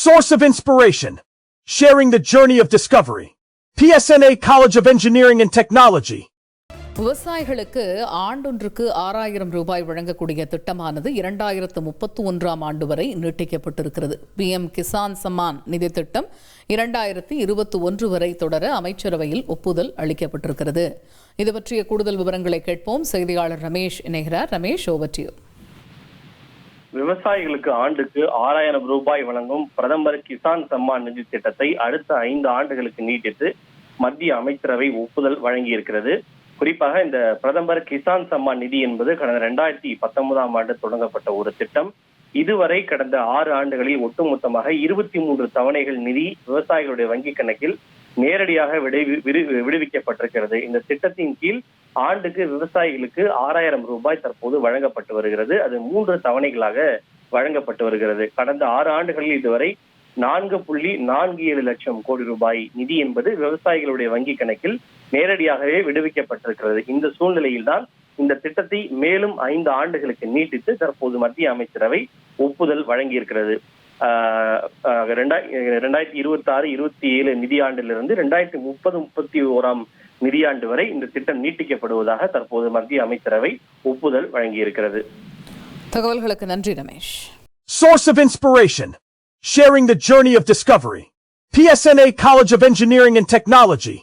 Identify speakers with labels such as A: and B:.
A: Source of inspiration. Sharing the journey of discovery. PSNA College of Engineering and Technology.
B: விவசாயிகளுக்கு ஆண்டொன்றுக்கு 6,000 ரூபாய் வழங்கக்கூடிய திட்டமானது 2031 ஆண்டு வரை நீட்டிக்கப்பட்டிருக்கிறது. PM கிசான் சம்மான் நிதி திட்டம் 2021 வரை தொடர அமைச்சரவையில் ஒப்புதல் அளிக்கப்பட்டிருக்கிறது. இது பற்றிய கூடுதல் விவரங்களை கேட்போம். செய்தியாளர் ரமேஷ் இணைகிறார். Ramesh, over to you.
C: விவசாயிகளுக்கு ஆண்டுக்கு 6,000 ரூபாய் வழங்கும் பிரதமர் கிசான் சம்மான் நிதி திட்டத்தை அடுத்த 5 ஆண்டுகளுக்கு நீட்டித்து மத்திய அமைச்சரவை ஒப்புதல் வழங்கியிருக்கிறது. குறிப்பாக இந்த பிரதமர் கிசான் சம்மான் நிதி என்பது கடந்த 2019 ஆண்டு தொடங்கப்பட்ட ஒரு திட்டம். இதுவரை கடந்த 6 ஆண்டுகளில் ஒட்டுமொத்தமாக 23 தவணைகள் நிதி விவசாயிகளுடைய வங்கி கணக்கில் நேரடியாக விடுவிக்கப்பட்டிருக்கிறது. இந்த திட்டத்தின் கீழ் ஆண்டுக்கு விவசாயிகளுக்கு 6,000 ரூபாய் தற்போது வழங்கப்பட்டு வருகிறது. அது 3 தவணைகளாக வழங்கப்பட்டு வருகிறது. கடந்த 6 ஆண்டுகளில் இதுவரை 4.47 லட்சம் கோடி ரூபாய் நிதி என்பது விவசாயிகளுடைய வங்கி கணக்கில் நேரடியாகவே விடுவிக்கப்பட்டிருக்கிறது. இந்த சூழ்நிலையில் தான் இந்த திட்டத்தை மேலும் 5 ஆண்டுகளுக்கு நீட்டித்து தற்போது மத்திய அமைச்சரவை ஒப்புதல் வழங்கியிருக்கிறது. 2026-27 நிதியாண்டிலிருந்து 2030-31 நிதியாண்டு வரை இந்த திட்டம் நீட்டிக்கப்படுவதாக தற்போது மத்திய அமைச்சரவை ஒப்புதல் வழங்கியிருக்கிறது.
B: தகவல்களுக்கு நன்றி Ramesh.
A: Source of inspiration. Sharing the journey of discovery. PSNA College of Engineering and Technology.